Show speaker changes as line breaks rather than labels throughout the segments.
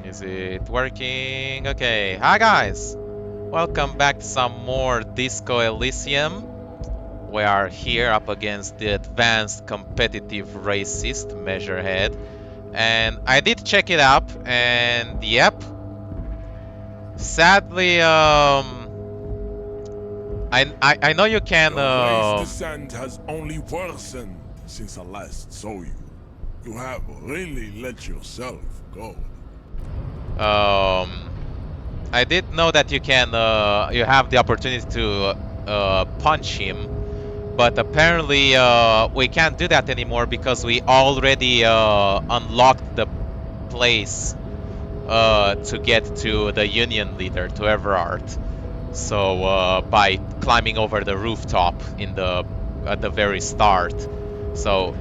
Is it working? Okay. Hi guys! Welcome back to some more Disco Elysium. We are here up against the advanced competitive racist measurehead. And I did check it up and yep. Sadly, I know you can
Your race descent has only worsened since I last saw you. You have really let yourself go.
I did know that you can you have the opportunity to punch him, but apparently we can't do that anymore because we already unlocked the place to get to the union leader, to Everard. So by climbing over the rooftop at the very start. So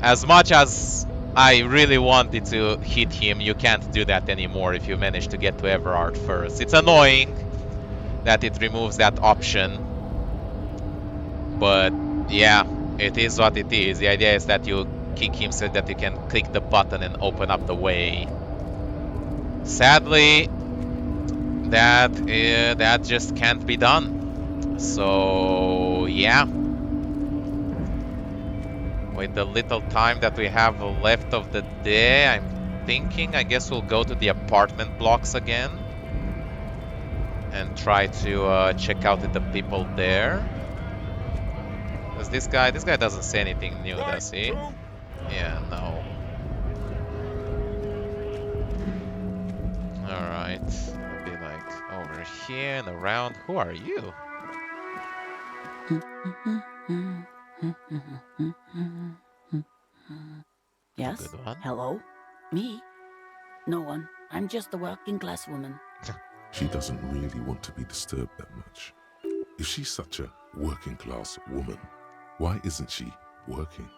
as much as I really wanted to hit him, you can't do that anymore if you manage to get to Everard first. It's annoying that it removes that option, but yeah, it is what it is. The idea is that you kick him so that you can click the button and open up the way. Sadly, that just can't be done. So yeah, with the little time that we have left of the day, I'm thinking I guess we'll go to the apartment blocks again and try to check out with the people there. Does this guy doesn't say anything new, does he? Yeah, no. Alright, I'll be like over here and around. Who are you?
Yes?
Good one.
Hello? Me? No one. I'm just a working class woman.
She doesn't really want to be disturbed that much. If she's such a working class woman, why isn't she working?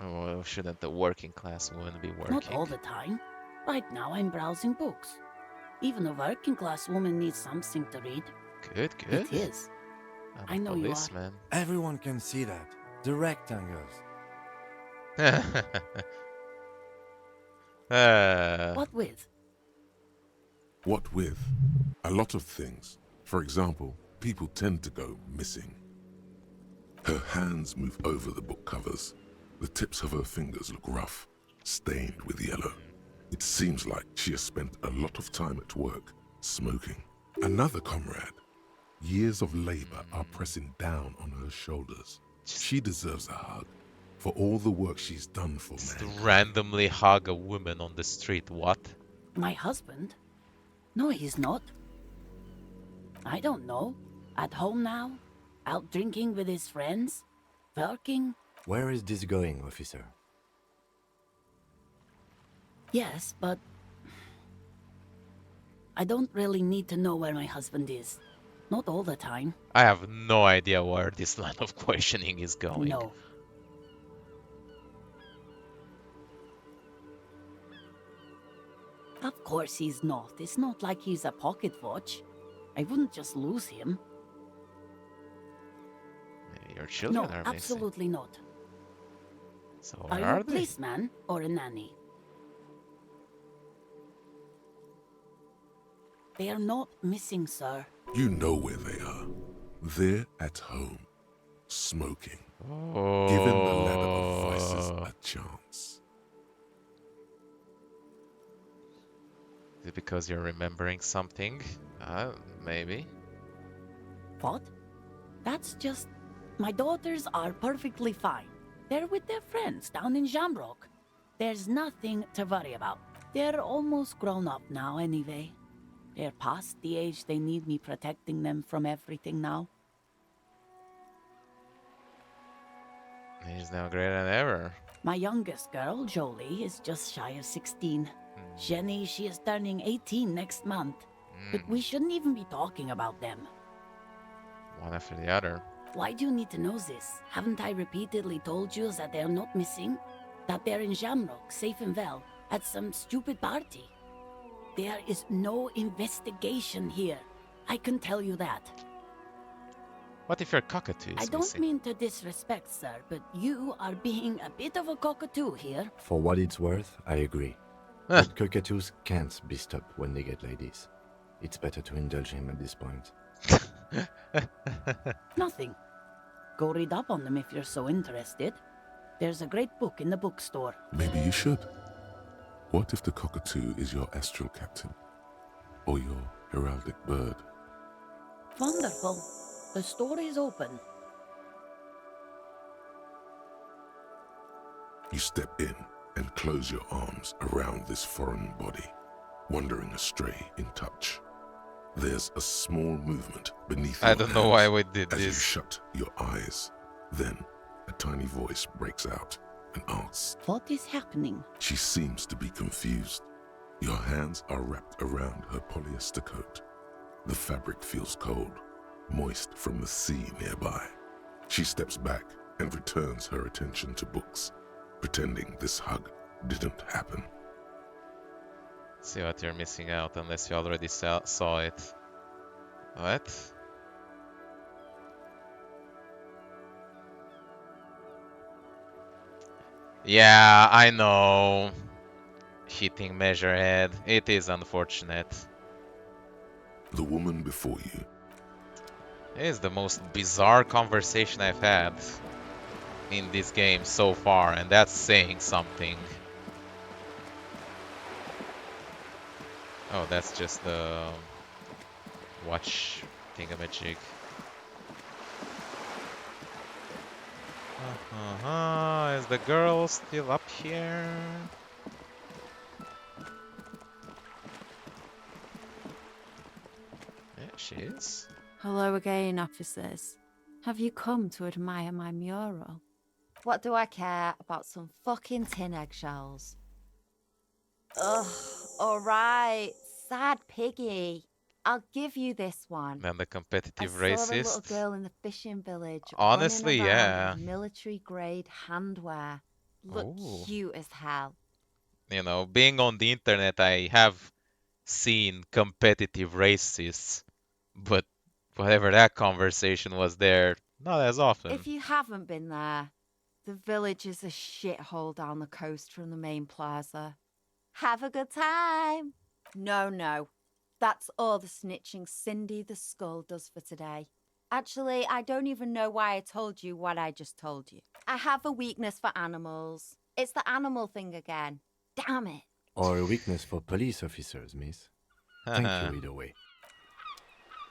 Oh, shouldn't the working class woman be working?
Not all the time. Right now I'm browsing books. Even a working class woman needs something to read.
Good, good.
It is.
I'm
I
a
know you are.
policeman.
Everyone can see that. The rectangles.
What with?
What with? A lot of things. For example, people tend to go missing. Her hands move over the book covers. The tips of her fingers look rough, stained with yellow. It seems like she has spent a lot of time at work, smoking. Another comrade. Years of labor are pressing down on her shoulders. She deserves a hug for all the work she's done for
Just
man.
randomly hug a woman on the street, what?
My husband? No, he's not. I don't know. At home now? Out drinking with his friends? Working?
Where is this going, officer?
Yes, but... I don't really need to know where my husband is. Not all the time.
I have no idea where this line of questioning is going.
No. Of course he's not. It's not like he's a pocket watch. I wouldn't just lose him.
Your children
No,
are missing.
absolutely not.
So
Are
where
you
are
a
they?
policeman or a nanny? They are not missing, sir.
You know where they are. They're at home, smoking, giving the ladder of vices a chance.
Is it because you're remembering something? Maybe.
What? That's just... My daughters are perfectly fine. They're with their friends down in Shamrock. There's nothing to worry about. They're almost grown up now anyway. They're past the age they need me protecting them from everything now.
He's now greater than ever.
My youngest girl, Jolie, is just shy of 16. Jenny, she is turning 18 next month. But we shouldn't even be talking about them.
One after the other.
Why do you need to know this? Haven't I repeatedly told you that they're not missing? That they're in Shamrock, safe and well, at some stupid party? There is no investigation here. I can tell you that.
What if your cockatoo is
I don't
missing?
mean to disrespect, sir, but you are being a bit of a cockatoo here.
For what it's worth, I agree. But cockatoos can't be stopped when they get ladies. It's better to indulge him at this point.
Nothing. Go read up on them if you're so interested. There's a great book in the bookstore.
Maybe you should. What if the cockatoo is your astral captain? Or your heraldic bird?
Wonderful. The store is open.
You step in and close your arms around this foreign body, wandering astray in touch. There's a small movement beneath
I
your
don't know why
hands
we did
as you
this.
shut your eyes. Then a tiny voice breaks out and asks.
What is happening?
She seems to be confused. Your hands are wrapped around her polyester coat. The fabric feels cold, moist from the sea nearby. She steps back and returns her attention to books, pretending this hug didn't happen.
See what you're missing out unless you already saw it. What? Yeah, I know. Hitting Measurehead. It is unfortunate.
The woman before you.
It is the most bizarre conversation I've had in this game so far, and that's saying something. Oh, that's just the watch thingamajig. Is the girl still up here? Yeah, she is.
Hello again, officers. Have you come to admire my mural? What do I care about some fucking tin eggshells? Ugh, alright, sad piggy. I'll give you this one.
And the competitive
I saw a little
racist.
girl in the fishing village.
Honestly,
running around
yeah.
in military grade handwear. Look
Ooh.
cute as hell.
You know, being on the internet, I have seen competitive racists, but whatever that conversation was there, not as often.
If you haven't been there, the village is a shithole down the coast from the main plaza. Have a good time. No. That's all the snitching Cindy the Skull does for today. Actually, I don't even know why I told you what I just told you. I have a weakness for animals. It's the animal thing again. Damn it.
Or a weakness for police officers, miss. Thank you either way.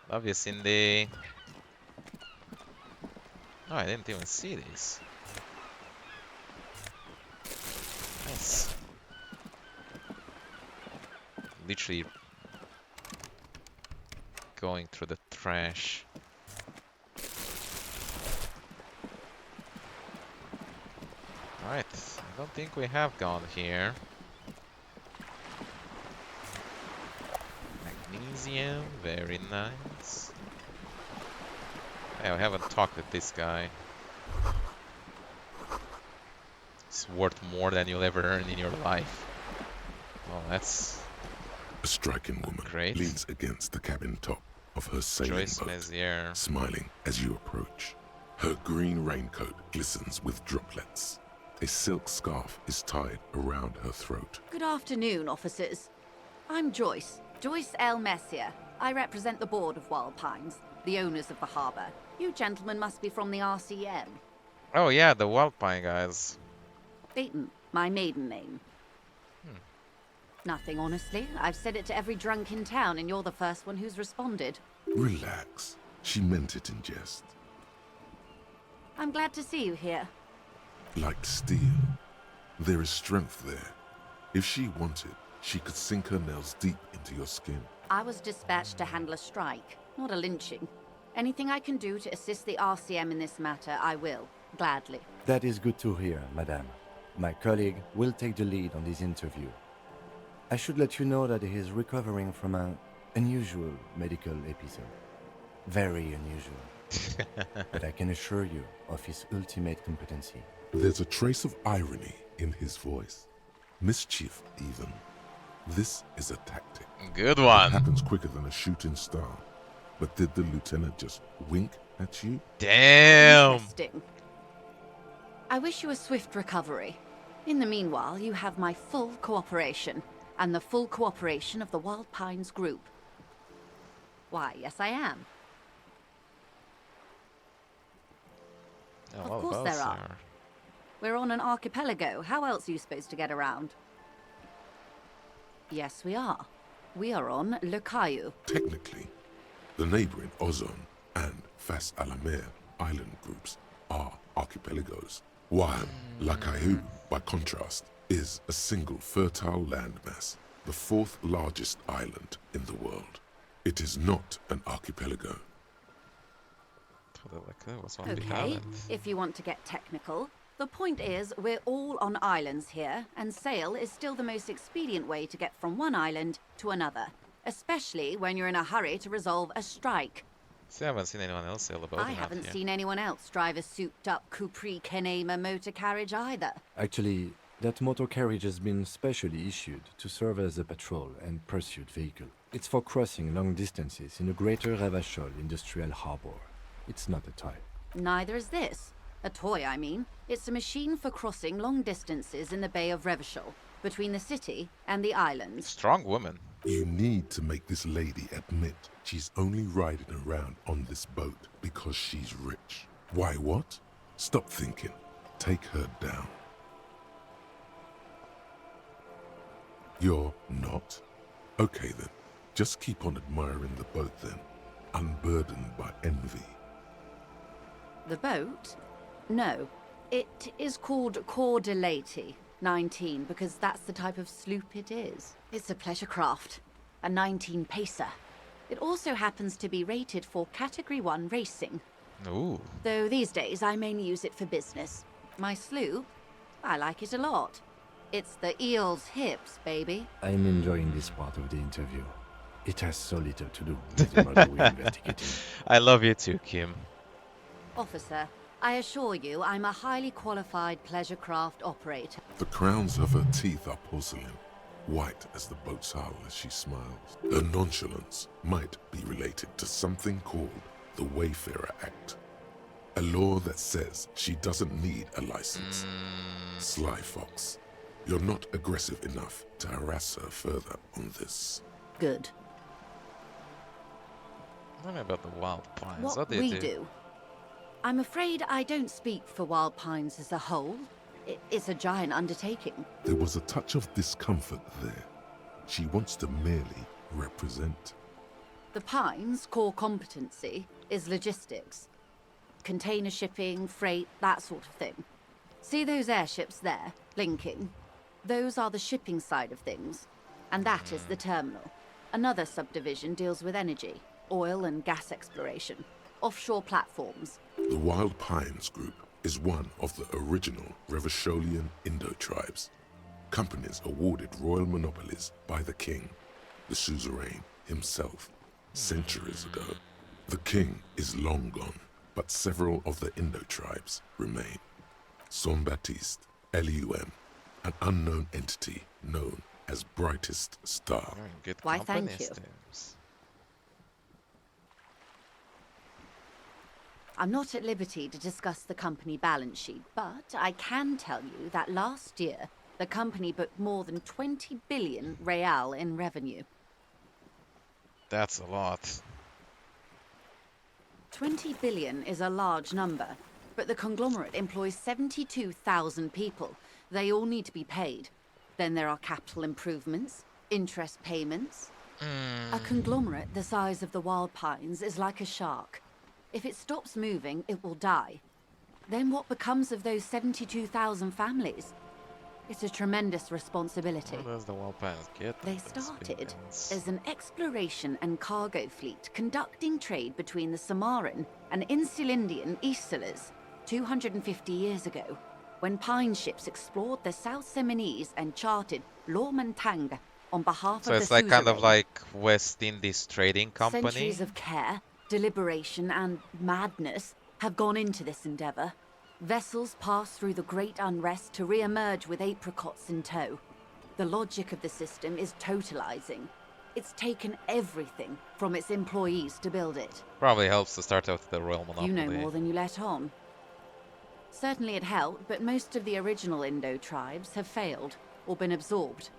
Love you, Cindy. Oh, I didn't even see this. Nice. Literally going through the trash. Alright, I don't think we have gone here. Magnesium, very nice. Yeah, I haven't talked with this guy. It's worth more than you'll ever earn in your life. Oh, that's
A striking woman
great.
leans against the cabin top of her sailing
Joyce
boat,
Messier.
smiling as you approach. Her green raincoat glistens with droplets. A silk scarf is tied around her throat.
Good afternoon, officers. I'm Joyce L. Messier. I represent the board of Wild Pines, the owners of the harbour. You gentlemen must be from the RCM.
Oh yeah, the Wildpine guys.
Beaton, my maiden name. Nothing, honestly. I've said it to every drunk in town, and you're the first one who's responded.
Relax. She meant it in jest.
I'm glad to see you here.
Like steel. There is strength there. If she wanted, she could sink her nails deep into your skin.
I was dispatched to handle a strike, not a lynching. Anything I can do to assist the RCM in this matter, I will, gladly.
That is good to hear, madame. My colleague will take the lead on this interview. I should let you know that he is recovering from an unusual medical episode. Very unusual. But I can assure you of his ultimate competency.
There's a trace of irony in his voice. Mischief, even. This is a tactic.
Good
It
one.
happens quicker than a shooting star. But did the lieutenant just wink at you?
Damn.
Interesting. I wish you a swift recovery. In the meanwhile, you have my full cooperation. and the full cooperation of the Wild Pines Group. Why, yes I am.
Yeah,
Of
what
course
else
there are.
here?
We're on an archipelago. How else are you supposed to get around? Yes, we are. We are on Le Caillou.
Technically, the neighboring Ozon and Fas Alamer island groups are archipelagos, while La Caillou, by contrast, is a single fertile landmass, the fourth largest island in the world. It is not an archipelago.
Okay, if you want to get technical. The point is, we're all on islands here, and sail is still the most expedient way to get from one island to another, especially when you're in a hurry to resolve a strike.
See, I haven't seen anyone else sail a boat
I
around
haven't
here.
seen anyone else drive a souped-up Capri Kenema motor carriage either.
Actually, that motor carriage has been specially issued to serve as a patrol and pursuit vehicle. It's for crossing long distances in the greater Ravachol industrial harbor. It's not a toy.
Neither is this. A toy, I mean. It's a machine for crossing long distances in the Bay of Revachol, between the city and the islands.
Strong woman.
You need to make this lady admit she's only riding around on this boat because she's rich. Why what? Stop thinking. Take her down. You're not? Okay then. Just keep on admiring the boat then, unburdened by envy.
The boat? No. It is called Cordelati 19 because that's the type of sloop it is. It's a pleasure craft, a 19 pacer. It also happens to be rated for Category 1 racing.
Ooh.
Though these days I mainly use it for business. My sloop? I like it a lot. It's the eel's hips, baby.
I'm enjoying this part of the interview. It has so little to do with the murder we're investigating.
I love you too, Kim.
Officer, I assure you I'm a highly qualified pleasure craft operator.
The crowns of her teeth are porcelain, white as the boat's hull as she smiles. Her nonchalance might be related to something called the Wayfarer Act, a law that says she doesn't need a license. Sly fox, you're not aggressive enough to harass her further on this.
Good.
Tell me about the Wild Pines.
What
do
we
you
do? I'm afraid I don't speak for Wild Pines as a whole. It's a giant undertaking.
There was a touch of discomfort there. She wants to merely represent.
The Pines' core competency is logistics. Container shipping, freight, that sort of thing. See those airships there, linking? Those are the shipping side of things. And that is the terminal. Another subdivision deals with energy, oil and gas exploration, offshore platforms.
The Wild Pines Group is one of the original Revacholian Indo-tribes. Companies awarded royal monopolies by the king, the suzerain himself, centuries ago. The king is long gone, but several of the Indo-tribes remain. Son Baptiste, Elysium, an unknown entity known as Brightest Star.
Good
Why,
company
thank you.
stems.
I'm not at liberty to discuss the company balance sheet, but I can tell you that last year, the company booked more than 20 billion real in revenue.
That's a lot.
20 billion is a large number, but the conglomerate employs 72,000 people. They all need to be paid. Then there are capital improvements, interest payments. A conglomerate the size of the Wild Pines is like a shark. If it stops moving, it will die. Then what becomes of those 72,000 families? It's a tremendous responsibility.
What does the Wild Pines get?
They
with these
started
billions?
as an exploration and cargo fleet conducting trade between the Samaran and Insulindian Isolas 250 years ago, when pine ships explored the South Seminese and charted Lomantang on behalf
So
of
it's
the
like kind of
suzerain.
like West Indies trading company.
Centuries of care, deliberation, and madness have gone into this endeavor. Vessels pass through the great unrest to re-emerge with apricots in tow. The logic of the system is totalizing. It's taken everything from its employees to build it.
Probably helps to start out with the royal monopoly.
You know more than you let on. Certainly it helped, but most of the original Indo tribes have failed or been absorbed.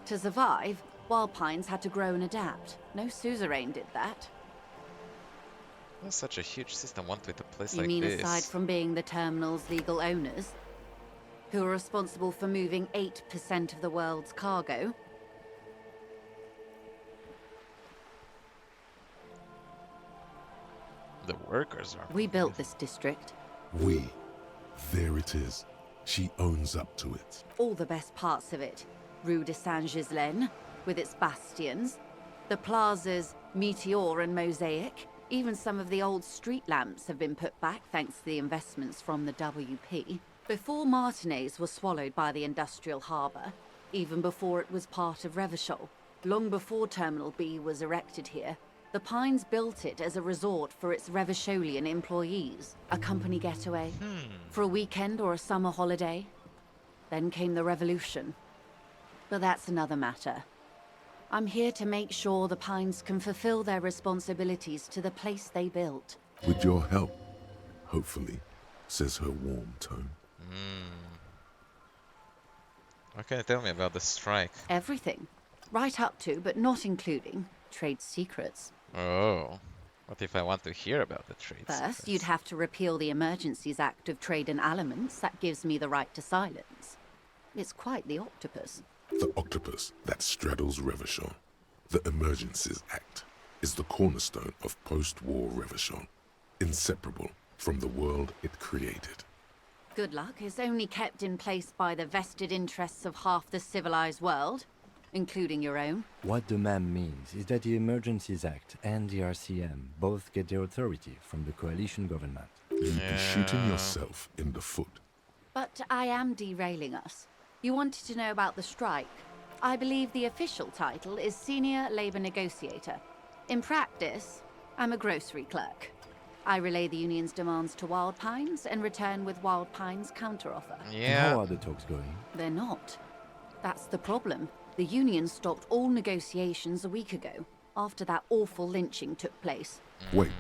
To survive, wild pines had to grow and adapt. No suzerain did that.
That's such a huge system. Want with a place
You
like
mean
this?
aside from being the terminal's legal owners, who are responsible for moving 8% of the world's cargo?
The workers are.
We built this district.
We. There it is. She owns up to it.
All the best parts of it. Rue de Saint-Ghislain, with its bastions, the plazas Meteor and Mosaic. Even some of the old street lamps have been put back thanks to the investments from the WP. Before Martinez was swallowed by the industrial harbour, even before it was part of Revachol, long before Terminal B was erected here, the Pines built it as a resort for its Revacholian employees, a company getaway, for a weekend or a summer holiday. Then came the revolution. But that's another matter. I'm here to make sure the Pines can fulfill their responsibilities to the place they built.
With your help, hopefully, says her warm tone.
What can you tell me about the strike?
Everything. Right up to, but not including, trade secrets.
Oh. What if I want to hear about the trade
First,
secrets?
you'd have to repeal the Emergencies Act of Trade in Aliments. That gives me the right to silence. It's quite the octopus.
The octopus that straddles Revachol, the Emergencies Act, is the cornerstone of post-war Revachol, inseparable from the world it created.
Good luck is only kept in place by the vested interests of half the civilized world, including your own.
What the ma'am means is that the Emergencies Act and the RCM both get their authority from the coalition government.
You'd be shooting yourself in the foot.
But I am derailing us. You wanted to know about the strike. I believe the official title is Senior Labor Negotiator. In practice, I'm a grocery clerk. I relay the union's demands to Wild Pines and return with Wild Pines' counteroffer.
And
Yeah.
how are the talks going?
They're not. That's the problem. The union stopped all negotiations a week ago, after that awful lynching took place.
Wait,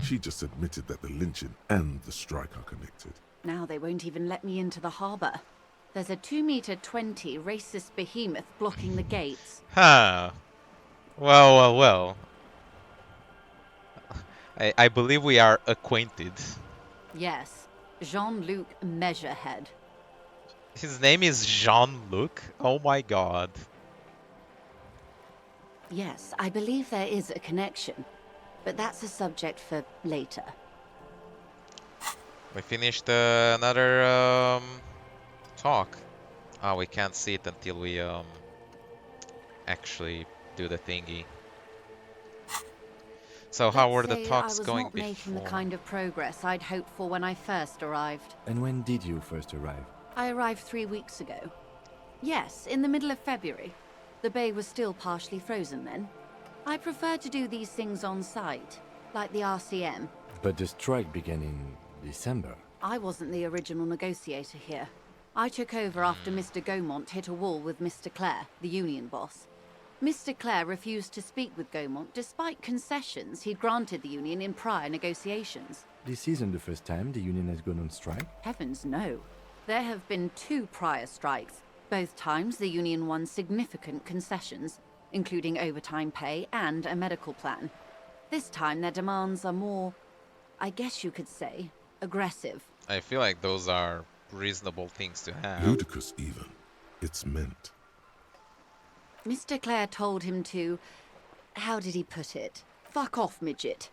she just admitted that the lynching and the strike are connected.
Now they won't even let me into the harbour. There's a 2-meter-20 racist behemoth blocking the gates.
Huh. Well. I believe we are acquainted.
Yes, Jean-Luc Measurehead.
His name is Jean-Luc? Oh my god.
Yes, I believe there is a connection, but that's a subject for later.
We finished another talk. Oh, we can't see it until we actually do the thingy. So how were the talks going
I was not making the
before?
kind of progress I'd hoped for when I first arrived.
And when did you first arrive?
I arrived 3 weeks ago. Yes, in the middle of February. The bay was still partially frozen then. I prefer to do these things on site, like the RCM.
But the strike began in December.
I wasn't the original negotiator here. I took over after Mr. Gaumont hit a wall with Mr. Clare, the union boss. Mr. Clare refused to speak with Gaumont despite concessions he'd granted the union in prior negotiations.
This isn't the first time the union has gone on strike.
Heavens no. There have been 2 prior strikes. Both times the union won significant concessions, including overtime pay and a medical plan. This time their demands are more, I guess you could say, aggressive.
I feel like those are reasonable things to have.
Ludicrous even. It's meant.
Mr. Clare told him to, how did he put it? Fuck off, midget.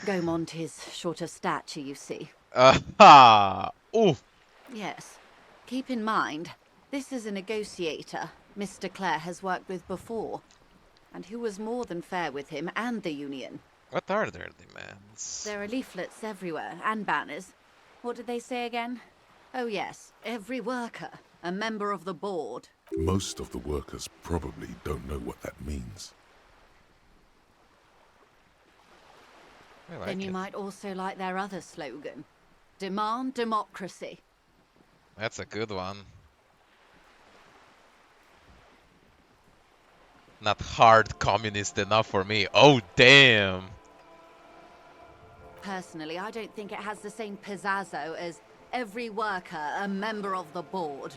Gaumont is short of stature, you see.
Ooh.
Yes. Keep in mind, this is a negotiator Mr. Clare has worked with before, and who was more than fair with him and the union.
What are their demands?
There are leaflets everywhere, and banners. What did they say again? Oh yes, every worker, a member of the board.
Most of the workers probably don't know what that means.
I like
Then you
it.
might also like their other slogan. Demand democracy.
That's a good one. Not hard communist enough for me. Oh, damn.
Personally, I don't think it has the same pizazzo as every worker a member of the board.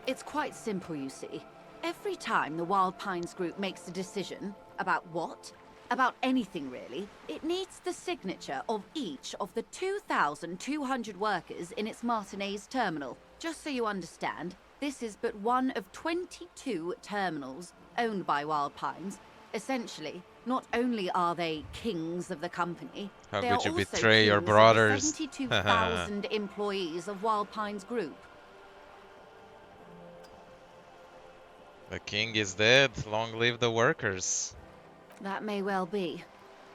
It's quite simple, you see. Every time the Wild Pines group makes a decision about what? About anything really, it needs the signature of each of the 2,200 workers in its Martinez terminal. Just so you understand, this is but one of 22 terminals owned by Wild Pines. Essentially, not only are they kings of the company,
How
they
could
are
you
also
betray your
kings of the
brothers?
72,000 employees of Wild Pines group.
The king is dead. Long live the workers.
That may well be.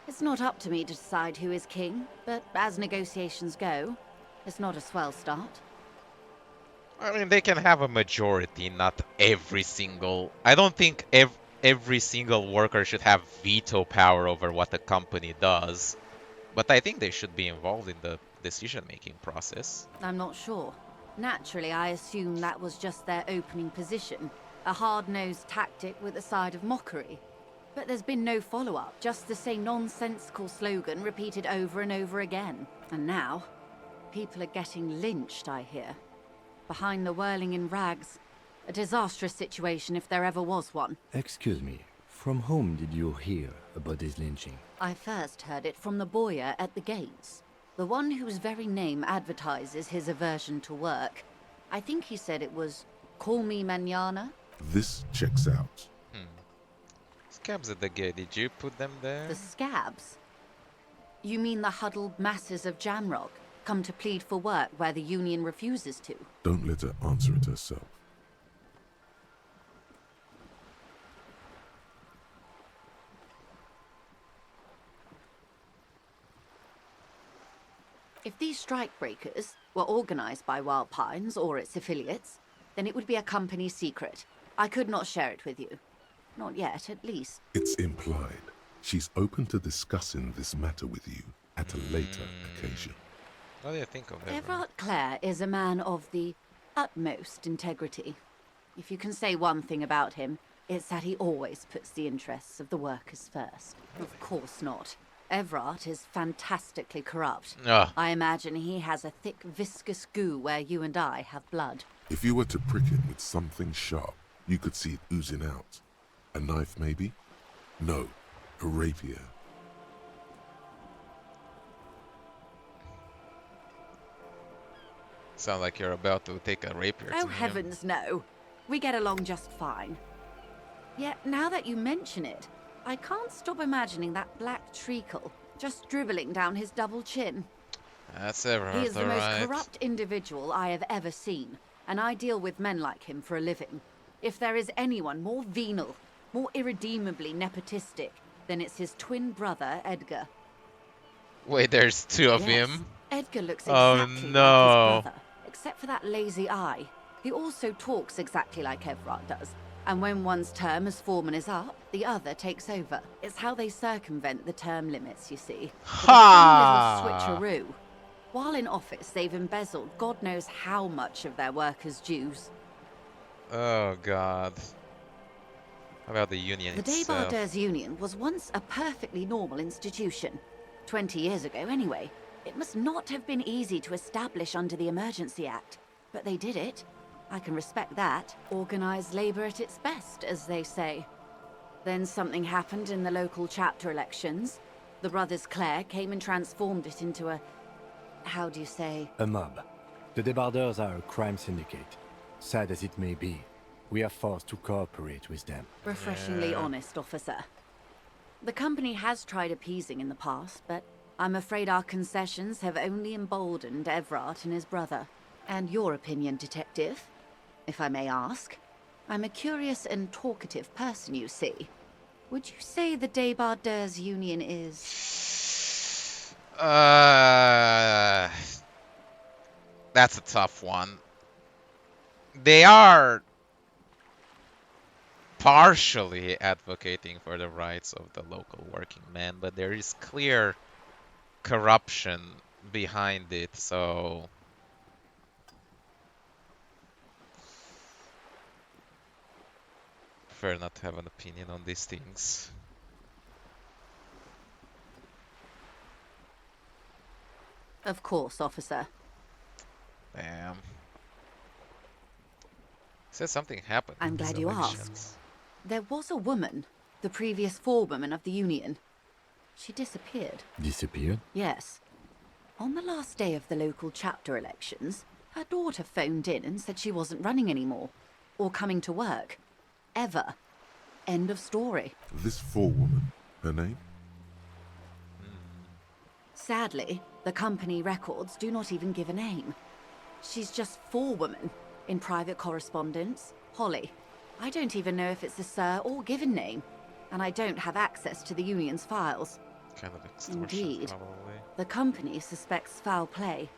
It's not up to me to decide who is king, but as negotiations go, it's not a swell start.
I mean, they can have a majority, not every single... I don't think every single worker should have veto power over what the company does. But I think they should be involved in the decision-making process.
I'm not sure. Naturally, I assume that was just their opening position, a hard-nosed tactic with a side of mockery. But there's been no follow-up, just the same nonsensical slogan repeated over and over again. And now, people are getting lynched, I hear. Behind the whirling in rags. A disastrous situation if there ever was one.
Excuse me, from whom did you hear about this lynching?
I first heard it from the boyer at the gates. The one whose very name advertises his aversion to work. I think he said it was, "Call me mañana."
This checks out.
Scabs at the gate, did you put them there?
The scabs? You mean the huddled masses of Jamrock, come to plead for work where the union refuses to?
Don't let her answer it herself.
If these strikebreakers were organized by Wild Pines or its affiliates, then it would be a company secret. I could not share it with you. Not yet, at least.
It's implied. She's open to discussing this matter with you at a later occasion.
What do you think of him?
Everard Clare is a man of the utmost integrity. If you can say one thing about him, it's that he always puts the interests of the workers first. Of course not. Everard is fantastically corrupt.
Ugh.
I imagine he has a thick, viscous goo where you and I have blood.
If you were to prick him with something sharp, you could see it oozing out. A knife, maybe? No, a rapier.
Sound like you're about to take a rapier to
Oh,
him.
heavens, no. We get along just fine. Yet, now that you mention it, I can't stop imagining that black treacle just dribbling down his double chin.
That's Everard,
He is the most
alright.
corrupt individual I have ever seen, and I deal with men like him for a living. If there is anyone more venal, more irredeemably nepotistic, then it's his twin brother, Edgar.
Wait, there's two of
Yes,
him?
Edgar looks
Oh,
exactly
no.
like his brother, except for that lazy eye. He also talks exactly like Everard does. And when one's term as foreman is up, the other takes over. It's how they circumvent the term limits, you see. It's a funny little switcheroo. While in office, they've embezzled God knows how much of their workers' dues.
Oh, God. How about the union
The
itself?
Debardeurs Union was once a perfectly normal institution. 20 years ago, anyway. It must not have been easy to establish under the Emergency Act. But they did it. I can respect that. Organized labor at its best, as they say. Then something happened in the local chapter elections. The brothers Clare came and transformed it into a... how do you say?
A mob. The Debardeurs are a crime syndicate. Sad as it may be, we are forced to cooperate with them.
Refreshingly honest, officer. The company has tried appeasing in the past, but I'm afraid our concessions have only emboldened Everard and his brother. And your opinion, detective, if I may ask? I'm a curious and talkative person, you see. Would you say the Debardeurs Union is...
That's a tough one. They are partially advocating for the rights of the local working men, but there is clear corruption behind it, so... prefer not to have an opinion on these things.
Of course, officer.
Damn. Said something happened.
I'm
with these
glad you
elections.
asked. There was a woman, the previous forewoman of the union. She disappeared.
Disappeared?
Yes. On the last day of the local chapter elections, her daughter phoned in and said she wasn't running anymore, or coming to work. Ever. End of story.
This forewoman, her name?
Sadly, the company records do not even give a name. She's just forewoman in private correspondence, Holly. I don't even know if it's a sir or given name, and I don't have access to the union's files.
Kind of extortion,
Indeed.
probably.
The company suspects foul play,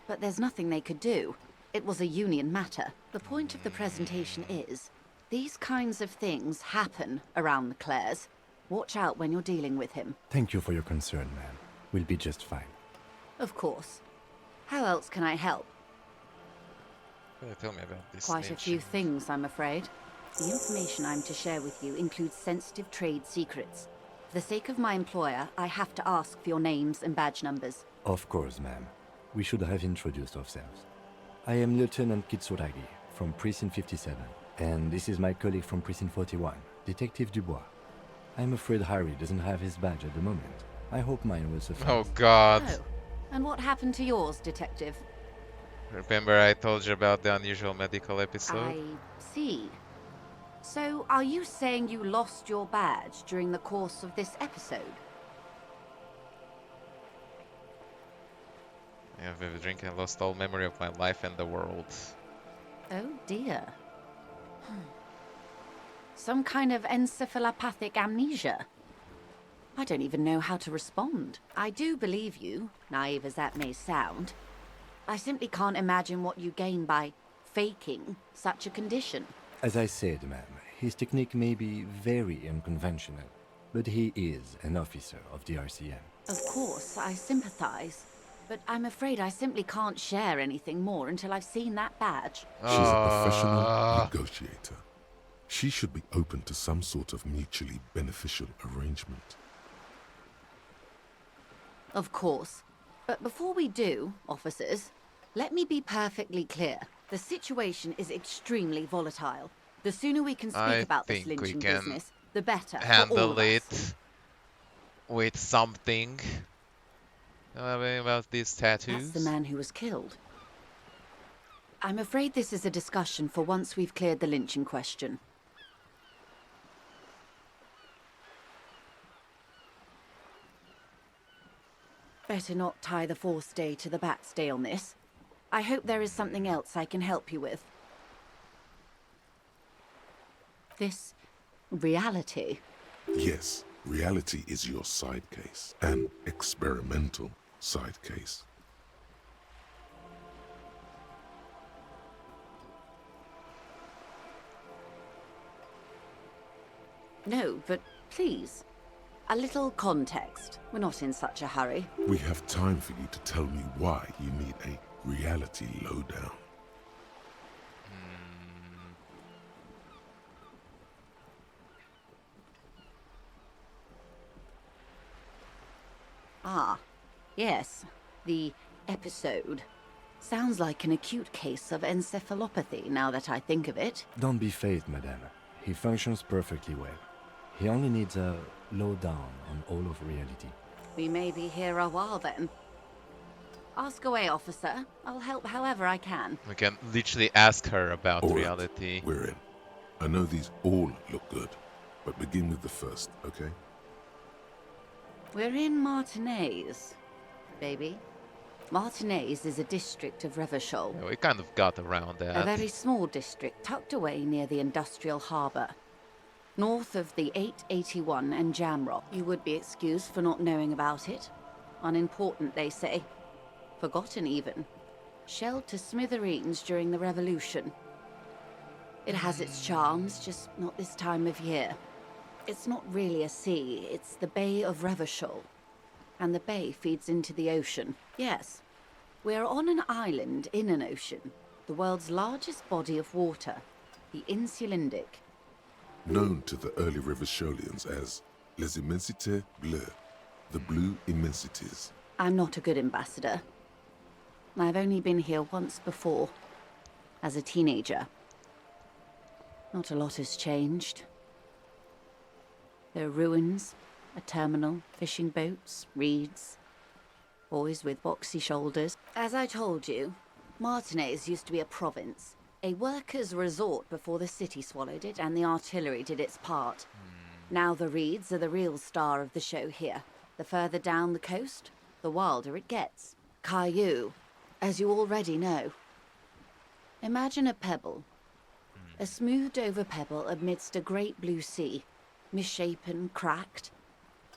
but there's nothing they could do. It was a union matter. The point of the presentation is, these kinds of things happen around the Clares. Watch out when you're dealing with him.
Thank you for your concern, ma'am. We'll be just fine.
Of course. How else can I help?
Tell me about this.
Quite a few
lynching.
things, I'm afraid. The information I'm to share with you includes sensitive trade secrets. For the sake of my employer, I have to ask for your names and badge numbers.
Of course, ma'am. We should have introduced ourselves. I am Lieutenant Kitsuragi from Precinct 57, and this is my colleague from Precinct 41, Detective Dubois. I'm afraid Harry doesn't have his badge at the moment. I hope mine will suffice.
Oh God.
Oh, and what happened to yours, Detective?
Remember I told you about the unusual medical episode?
I see. So, are you saying you lost your badge during the course of this episode?
Yeah, with a drink I lost all memory of my life and the world.
Oh dear. Some kind of encephalopathic amnesia. I don't even know how to respond. I do believe you, naive as that may sound. I simply can't imagine what you gain by faking such a condition.
As I said, ma'am, his technique may be very unconventional, but he is an officer of the RCM.
Of course, I sympathize. But I'm afraid I simply can't share anything more until I've seen that badge.
She's a professional negotiator. She should be open to some sort of mutually beneficial arrangement.
Of course. But before we do, officers, let me be perfectly clear. The situation is extremely volatile. The sooner we can speak
I
about this
think we
lynching
can
business, the better for all
handle
of us.
it with something. About these tattoos.
That's the man who was killed. I'm afraid this is a discussion for once we've cleared the lynching question. Better not tie the forestay to the batstay on this. I hope there is something else I can help you with. This reality.
Yes, reality is your side case, an experimental side case.
No, but please, a little context. We're not in such a hurry.
We have time for you to tell me why you need a reality lowdown.
Ah, yes, the episode. Sounds like an acute case of encephalopathy now that I think of it.
Don't be phased, madame. He functions perfectly well. He only needs a lowdown on all of reality.
We may be here a while then. Ask away, officer. I'll help however I can.
We can literally ask her about
All right,
reality.
we're in. I know these all look good, but begin with the first, okay?
We're in Martinez, baby. Martinez is a district of Revachol.
Yeah, we kind of got around
A
that.
very small district tucked away near the industrial harbour. North of the 881 and Jamrock. You would be excused for not knowing about it. Unimportant, they say. Forgotten, even. Shelled to smithereens during the Revolution. It has its charms, just not this time of year. It's not really a sea, it's the Bay of Revachol. And the bay feeds into the ocean. Yes, we're on an island in an ocean. The world's largest body of water. The Insulindic.
Known to the early Revacholians as Les Immensités Bleues, the Blue Immensities.
I'm not a good ambassador. I've only been here once before, as a teenager. Not a lot has changed. There are ruins, a terminal, fishing boats, reeds, boys with boxy shoulders. As I told you, Martinez used to be a province, a workers' resort before the city swallowed it and the artillery did its part. Now the reeds are the real star of the show here. The further down the coast, the wilder it gets. Caillou, as you already know. Imagine a pebble. A smoothed-over pebble amidst a great blue sea, misshapen, cracked.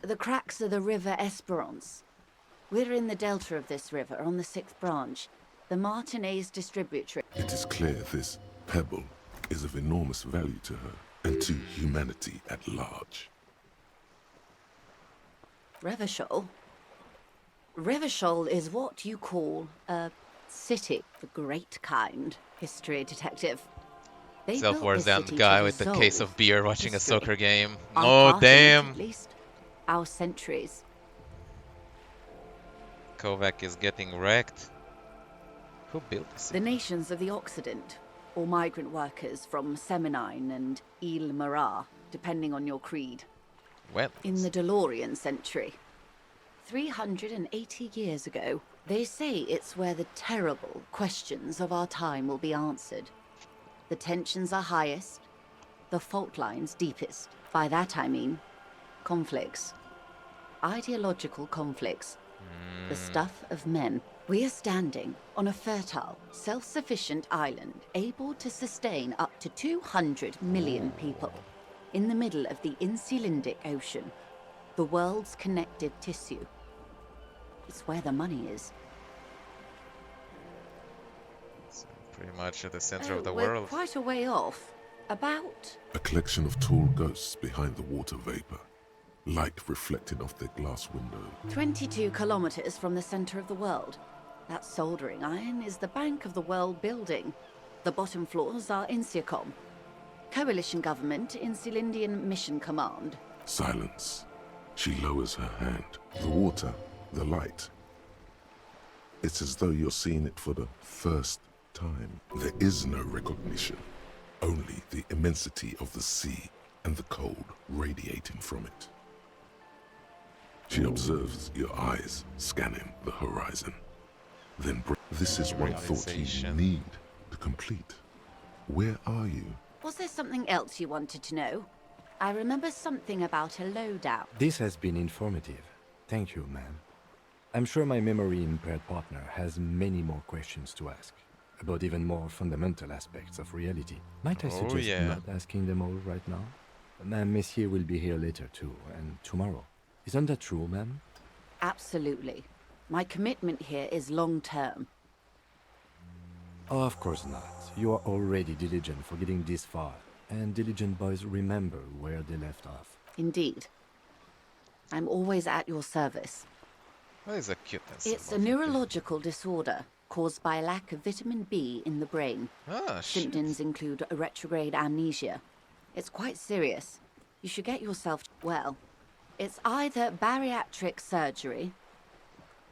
The cracks are the River Esperance. We're in the delta of this river, on the 6th branch, the Martinez distributary.
It is clear this pebble is of enormous value to her and to humanity at large.
Revachol? Revachol is what you call a city, the great kind, history detective. They
Self
built
worse
this
than
city
the guy
to
with the case of
resolve
beer watching
history.
a soccer game.
Our
Oh,
part in it,
damn.
at least. Our centuries.
Kovac is getting wrecked. Who built this?
The nations of the Occident, or migrant workers from Seminine and Ile Marat, depending on your creed.
Well,
In the DeLorean century. 380 years ago, they say it's where the terrible questions of our time will be answered. The tensions are highest, the fault lines deepest. By that I mean conflicts. Ideological conflicts. The stuff of men. We are standing on a fertile, self-sufficient island able to sustain up to 200 million people in the middle of the Insulindic Ocean, the world's connective tissue. It's where the money is.
it's pretty much at the center of the
we're
world.
quite a way off. About
A collection of tall ghosts behind the water vapor, light reflected off their glass window.
22 kilometers from the center of the world. That soldering iron is the bank of the world building. The bottom floors are Insiacom. Coalition government, Insulindian Mission Command.
Silence. She lowers her hand. The water, the light. It's as though you're seeing it for the first time. There is no recognition, only the immensity of the sea and the cold radiating from it. She observes your eyes scanning the horizon. Then this is one thought you
Realization.
need to complete. Where are you?
Was there something else you wanted to know? I remember something about a loadout.
This has been informative. Thank you, ma'am. I'm sure my memory-impaired partner has many more questions to ask, about even more fundamental aspects of reality. Might I
Oh,
suggest
yeah.
not asking them all right now? Ma'am Messier will be here later too, and tomorrow. Isn't that true, ma'am?
Absolutely. My commitment here is long-term.
Oh, of course not. You are already diligent for getting this far, and diligent boys remember where they left off.
Indeed. I'm always at your service.
What is a cuteness?
It's a
about it?
neurological disorder caused by a lack of vitamin B in the brain.
Ah, shit.
Symptoms include a retrograde amnesia. It's quite serious. You should get yourself well. It's either bariatric surgery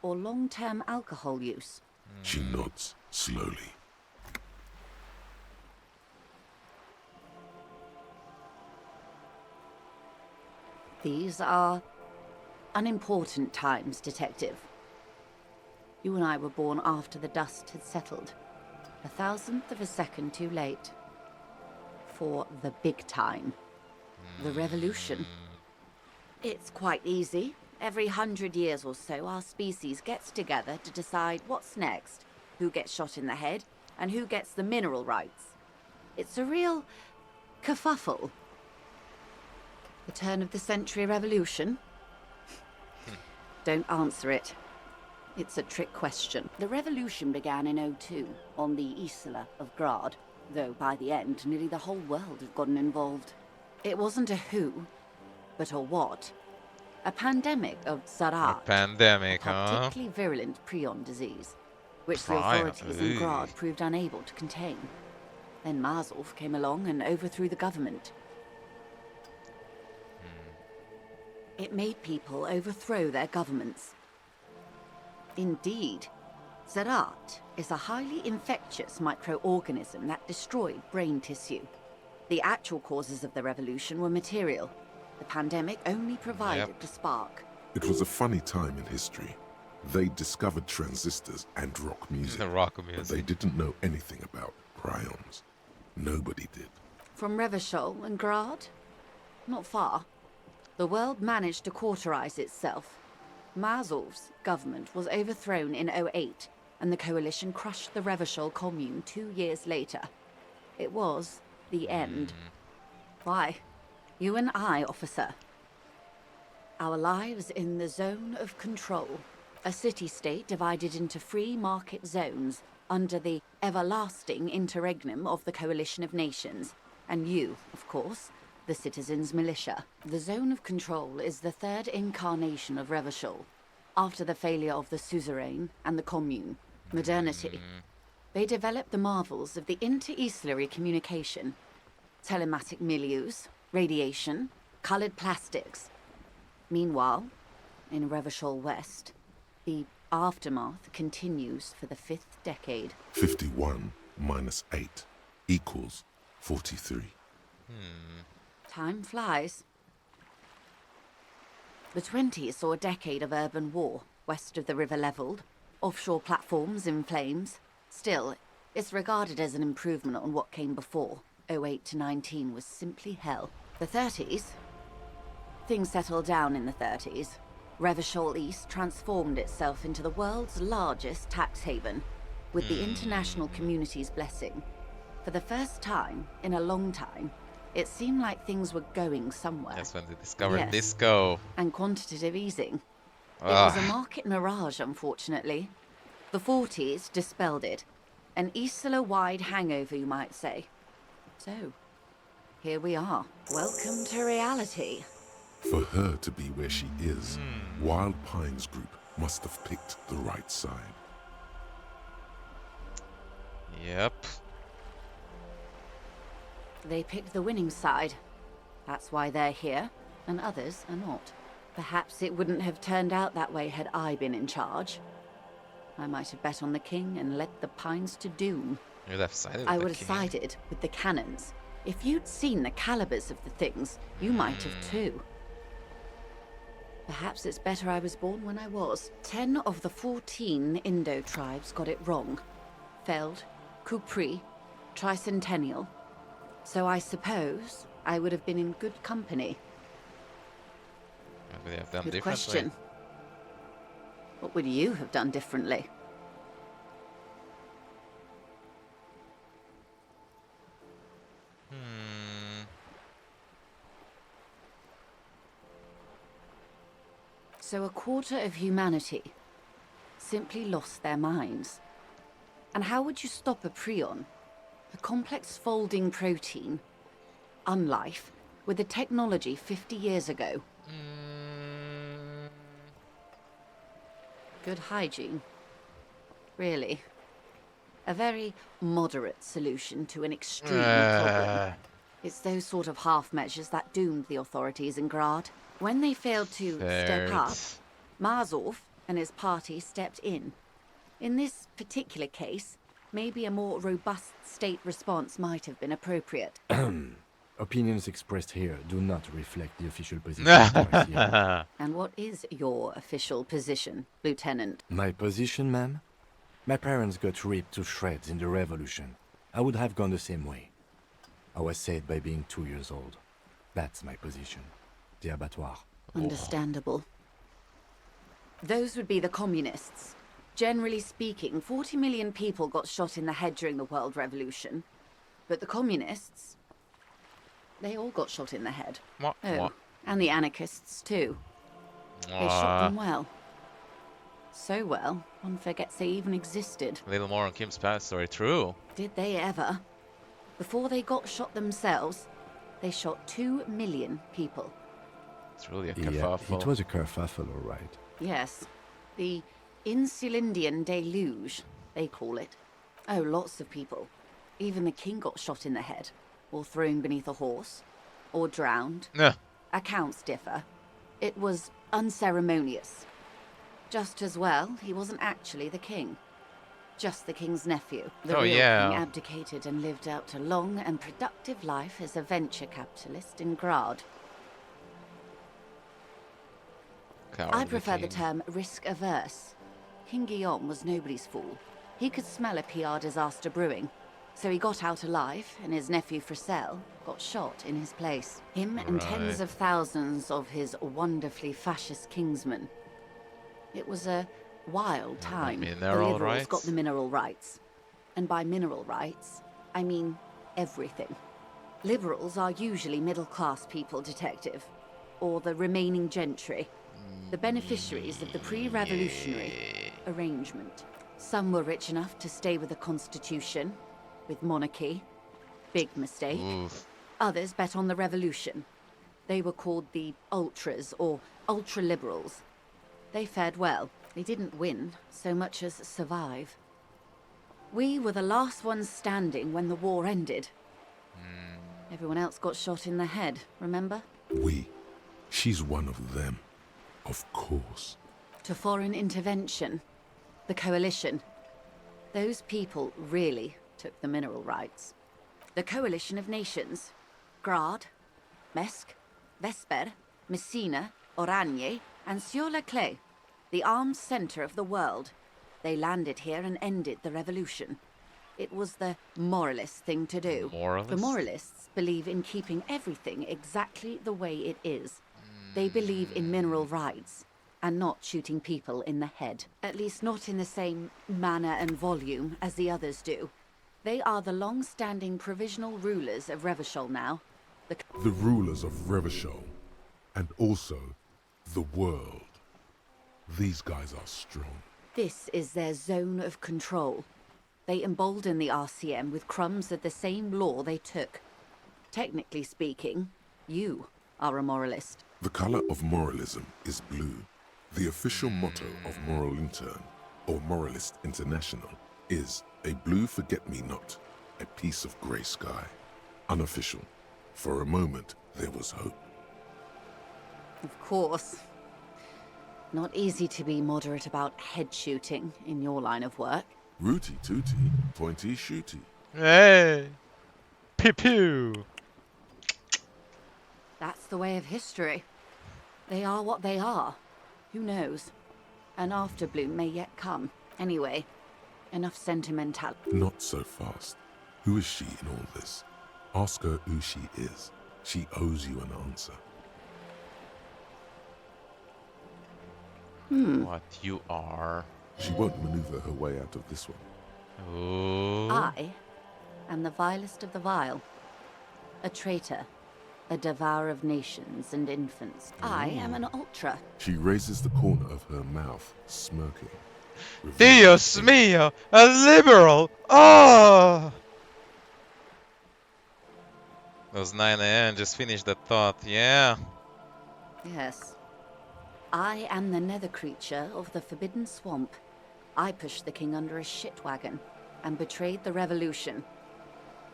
or long-term alcohol use.
She nods slowly.
These are unimportant times, Detective. You and I were born after the dust had settled. 1,000th of a second too late. For the big time. The revolution. It's quite easy. Every 100 years or so, our species gets together to decide what's next, who gets shot in the head, and who gets the mineral rights. It's a real kerfuffle. The turn of the century revolution? Don't answer it. It's a trick question. The revolution began in '02 on the Isla of Grad, though by the end, nearly the whole world had gotten involved. It wasn't a who, but a what. A pandemic of
A
Zarat,
pandemic,
a
huh?
particularly virulent prion disease, which the
Prion,
authorities in
ooh.
Grad proved unable to contain. Then Marzolf came along and overthrew the government. It made people overthrow their governments. Indeed, Zarat is a highly infectious microorganism that destroyed brain tissue. The actual causes of the revolution were material. The pandemic only provided the spark.
It was a funny time in history. They discovered transistors and rock music.
The rock
But
music.
they didn't know anything about prions. Nobody did.
From Revachol and Grad? Not far. The world managed to cauterize itself. Mazov's government was overthrown in 08, and the coalition crushed the Revachol commune 2 years later. It was the end. Why? You and I, officer. Our lives in the zone of control. A city-state divided into free market zones under the everlasting interregnum of the coalition of nations. And you, of course, the citizens' militia. The zone of control is the third incarnation of Revachol, after the failure of the suzerain and the commune. Modernity. They developed the marvels of the inter-eastlery communication, telematic milieus, radiation, colored plastics. Meanwhile, in Revachol West, the aftermath continues for the 5th decade.
51 minus 8 equals 43.
Time flies. The 20s saw a decade of urban war, west of the river leveled, offshore platforms in flames. Still, it's regarded as an improvement on what came before. 08 to 19 was simply hell. The 30s? Things settled down in the 30s. Revachol East transformed itself into the world's largest tax haven, with the international community's blessing. For the first time in a long time, it seemed like things were going somewhere.
That's when they discovered
Yes.
disco.
And quantitative easing. It was a market mirage, unfortunately. The 40s dispelled it. An Isola-wide hangover, you might say. So, here we are. Welcome to reality.
For her to be where she is, Wild Pines Group must have picked the right side.
Yep.
They picked the winning side. That's why they're here, and others are not. Perhaps it wouldn't have turned out that way had I been in charge. I might have bet on the king and led the Pines to doom.
You'd have sided with
I
the
would have
king.
sided with the cannons. If you'd seen the calibers of the things, you might have too. Perhaps it's better I was born when I was. 10 of the 14 Indo tribes got it wrong. Feld, Kupri, Tricentennial. So I suppose I would have been in good company.
What would they have done
Good
differently?
question. What would you have done differently? So a quarter of humanity simply lost their minds. And how would you stop a prion, a complex folding protein, unlife, with the technology 50 years ago? Good hygiene. Really. A very moderate solution to an extreme problem. It's those sort of half measures that doomed the authorities in Grad. When they failed to step up, Mazov and his party stepped in. In this particular case, maybe a more robust state response might have been appropriate.
Opinions expressed here do not reflect the official position of Joyce here.
And what is your official position, Lieutenant?
My position, ma'am? My parents got ripped to shreds in the revolution. I would have gone the same way. I was saved by being 2 years old. That's my position. The abattoir.
Understandable. Those would be the communists. Generally speaking, 40 million people got shot in the head during the World Revolution. But the communists, they all got shot in the head.
What?
Oh, and the anarchists too. They shot them well. So well, one forgets they even existed.
A little more on Kim's past story. True.
Did they ever? Before they got shot themselves, they shot 2 million people.
It's really a
Yeah,
kerfuffle.
it was a kerfuffle, all right.
Yes, the Insulindian deluge, they call it. Oh, lots of people. Even the king got shot in the head, or thrown beneath a horse, or drowned.
Nah.
Accounts differ. It was unceremonious. Just as well, he wasn't actually the king. Just the king's nephew. The
Oh,
real
yeah.
king abdicated and lived out a long and productive life as a venture capitalist in Grad. I prefer the term risk-averse. King Guillaume was nobody's fool. He could smell a PR disaster brewing. So he got out alive, and his nephew Fricelle got shot in his place. Him and tens of thousands of his wonderfully fascist kingsmen. It was a wild time. The
Mineral
Liberals
rights?
got the mineral rights. And by mineral rights, I mean everything. Liberals are usually middle-class people, Detective. Or the remaining gentry. The beneficiaries of the pre-revolutionary arrangement. Some were rich enough to stay with the Constitution, with monarchy. Big mistake.
Oof.
Others bet on the revolution. They were called the ultras, or ultra-liberals. They fared well. They didn't win so much as survive. We were the last ones standing when the war ended. Everyone else got shot in the head, remember?
We. She's one of them. Of course.
To foreign intervention. The coalition. Those people really took the mineral rights. The coalition of nations. Grad, Mesk, Vesper, Messina, Oranje, and Sur-la-Clay. The armed center of the world. They landed here and ended the revolution. It was the moralist thing to do.
Moralist?
The moralists believe in keeping everything exactly the way it is. They believe in mineral rights, and not shooting people in the head. At least not in the same manner and volume as the others do. They are the long-standing provisional rulers of Revachol now.
The rulers of Revachol. And also, the world. These guys are strong.
This is their zone of control. They embolden the RCM with crumbs of the same law they took. Technically speaking, you are a moralist.
The color of moralism is blue. The official motto of Moral Intern, or Moralist International, is a blue forget-me-not, a piece of grey sky. Unofficial. For a moment, there was hope.
Of course. Not easy to be moderate about head shooting in your line of work.
Rooty tooty, pointy shooty.
Hey! Pew pew!
That's the way of history. They are what they are. Who knows? An afterbloom may yet come. Anyway, enough sentimental.
Not so fast. Who is she in all this? Ask her who she is. She owes you an answer.
What you are.
She won't maneuver her way out of this one.
Ooh.
I am the vilest of the vile. A traitor. A devourer of nations and infants. I am an ultra.
She raises the corner of her mouth, smirking.
Dios mío! A liberal! Oh! Those 9 a.m. just finished the thought, yeah.
Yes. I am the nether creature of the Forbidden Swamp. I pushed the king under a shit wagon and betrayed the revolution.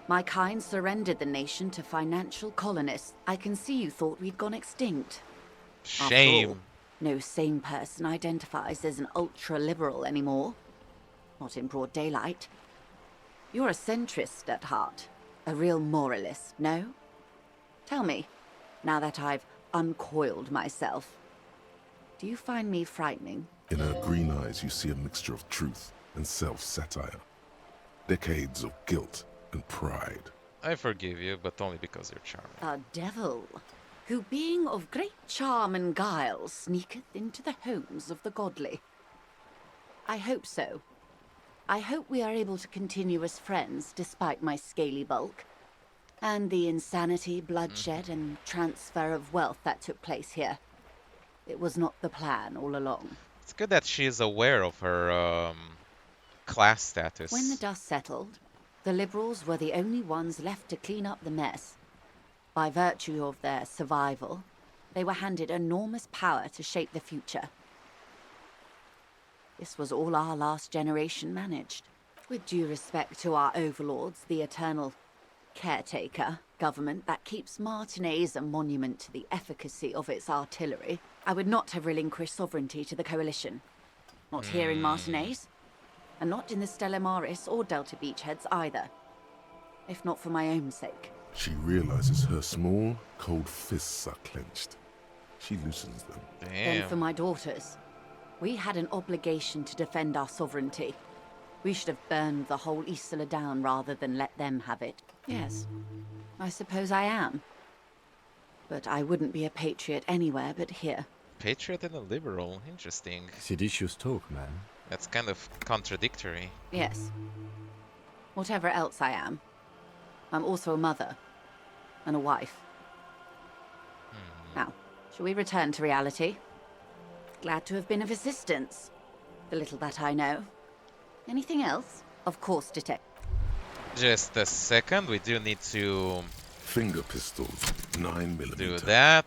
My kind surrendered the nation to financial colonists. I can see you thought we'd gone extinct.
Shame.
After all, no sane person identifies as an ultra-liberal anymore. Not in broad daylight. You're a centrist at heart. A real moralist, no? Tell me, now that I've uncoiled myself, do you find me frightening?
In her green eyes, you see a mixture of truth and self-satire. Decades of guilt and pride.
I forgive you, but only because you're charming.
A devil, who being of great charm and guile, sneaketh into the homes of the godly. I hope so. I hope we are able to continue as friends despite my scaly bulk. And the insanity, bloodshed, and transfer of wealth that took place here. It was not the plan all along.
It's good that she's aware of her class status.
When the dust settled, the liberals were the only ones left to clean up the mess. By virtue of their survival, they were handed enormous power to shape the future. This was all our last generation managed. With due respect to our overlords, the eternal caretaker government that keeps Martinez a monument to the efficacy of its artillery, I would not have relinquished sovereignty to the coalition. Not here in Martinez, And not in the Stella Maris or Delta Beachheads either. If not for my own sake.
She realizes her small, cold fists are clenched. She loosens them.
Then for
Damn.
my daughters. We had an obligation to defend our sovereignty. We should have burned the whole Isla down rather than let them have it. Yes, I suppose I am. But I wouldn't be a patriot anywhere but here.
Patriot and a liberal. Interesting.
Seditious talk, man.
That's kind of contradictory.
Yes. Whatever else I am, I'm also a mother. And a wife. Now, shall we return to reality? Glad to have been of assistance. The little that I know. Anything else? Of course, detect.
Just a second. We do need to
Finger pistols, 9mm.
do that.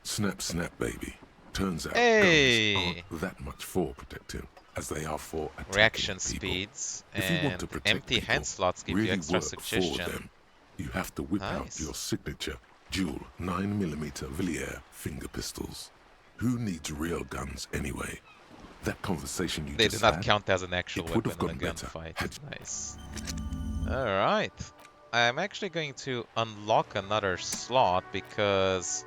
Snap, snap, baby. Turns out
Hey!
guns aren't that much for protecting as they are for attacking
Reaction
people.
speeds
If you want
and
to protect
empty
people,
hand slots give
really
you extra
work
suggestion.
for them, you have to whip out
Nice.
your signature dual 9mm Villiers finger pistols. Who needs real guns anyway? That conversation you
They do
just
not
had,
count as an actual
it would
weapon
have
in a
gone better
gunfight.
had-
Nice. Alright. I'm actually going to unlock another slot because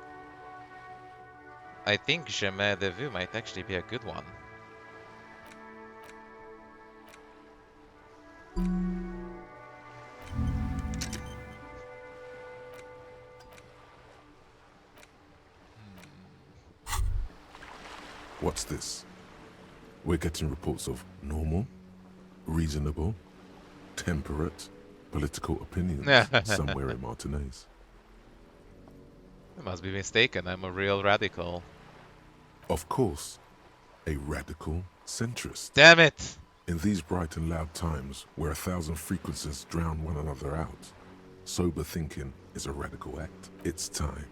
I think Jamais de Vue might actually be a good one.
What's this? We're getting reports of normal, reasonable, temperate, political opinions somewhere in Martinez.
I must be mistaken, I'm a real radical.
Of course, a radical centrist.
Damn it!
In these bright and loud times where 1,000 frequencies drown one another out, sober thinking is a radical act. It's time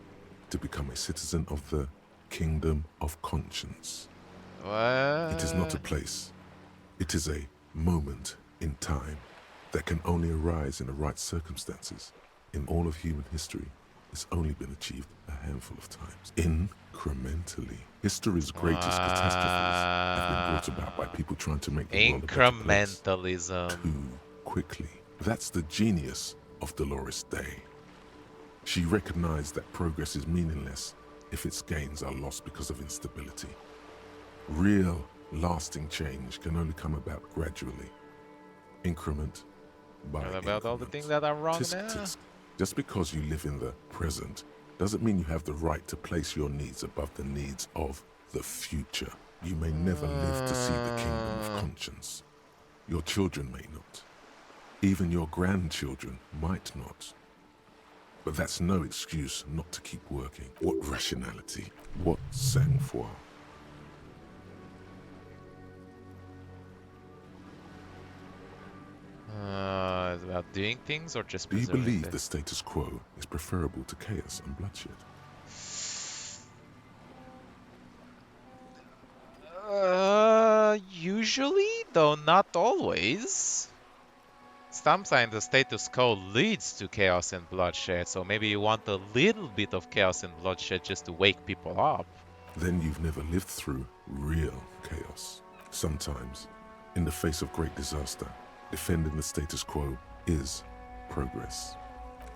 to become a citizen of the Kingdom of Conscience.
What?
It is not a place. It is a moment in time that can only arise in the right circumstances. In all of human history, it's only been achieved a handful of times. Incrementally. History's greatest catastrophes have been brought about by people trying to make the world a better place
Incrementalism.
too quickly. That's the genius of Dolores Day. She recognized that progress is meaningless if its gains are lost because of instability. Real, lasting change can only come about gradually, increment by
What about all the
increment.
things that are wrong
Tisk,
now?
tisk. Just because you live in the present doesn't mean you have the right to place your needs above the needs of the future. You may never live to see the kingdom of conscience. Your children may not. Even your grandchildren might not. But that's no excuse not to keep working. What rationality? What sang-froid?
It's about doing things or just
Do you
preserving
believe
them?
the status quo is preferable to chaos and bloodshed?
Usually, though not always. Sometimes the status quo leads to chaos and bloodshed, so maybe you want a little bit of chaos and bloodshed just to wake people up.
Then you've never lived through real chaos. Sometimes, in the face of great disaster, defending the status quo is progress.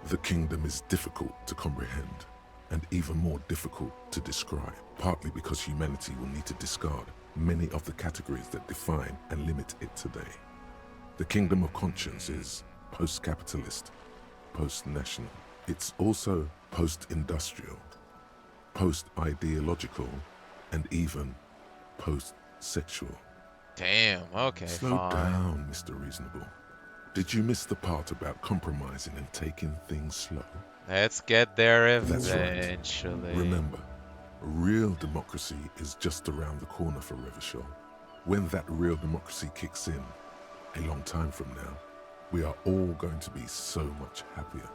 The kingdom is difficult to comprehend, and even more difficult to describe, partly because humanity will need to discard many of the categories that define and limit it today. The kingdom of conscience is post-capitalist, post-national. It's also post-industrial, post-ideological, and even post-sexual.
Damn, okay,
Slow
fine.
down, Mr. Reasonable. Did you miss the part about compromising and taking things slow?
Let's get there
That's right.
eventually.
Remember, real democracy is just around the corner for Revachol. When that real democracy kicks in, a long time from now, we are all going to be so much happier.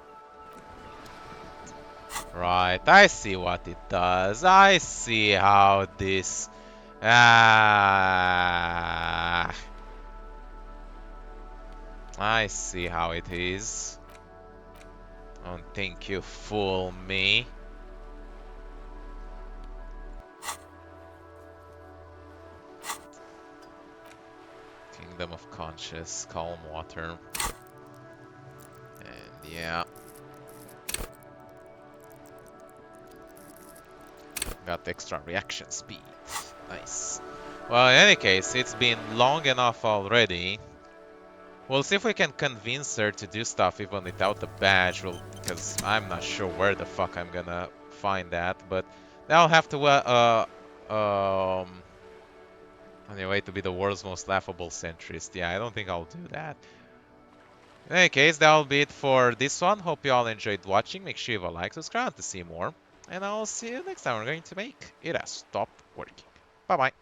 Right, I see what it does. I see how this... Ah... I see how it is. Don't think you fool me. punches, calm water. And yeah. Got extra reaction speed. Nice. Well, in any case, it's been long enough already. We'll see if we can convince her to do stuff even without the badge, because I'm not sure where the fuck I'm gonna find that, but I'll have to, anyway, to be the world's most laughable centrist. Yeah, I don't think I'll do that. In any case, that'll be it for this one. Hope you all enjoyed watching. Make sure you have a like, subscribe to see more, and I'll see you next time. We're going to make it has stopped working. Bye-bye.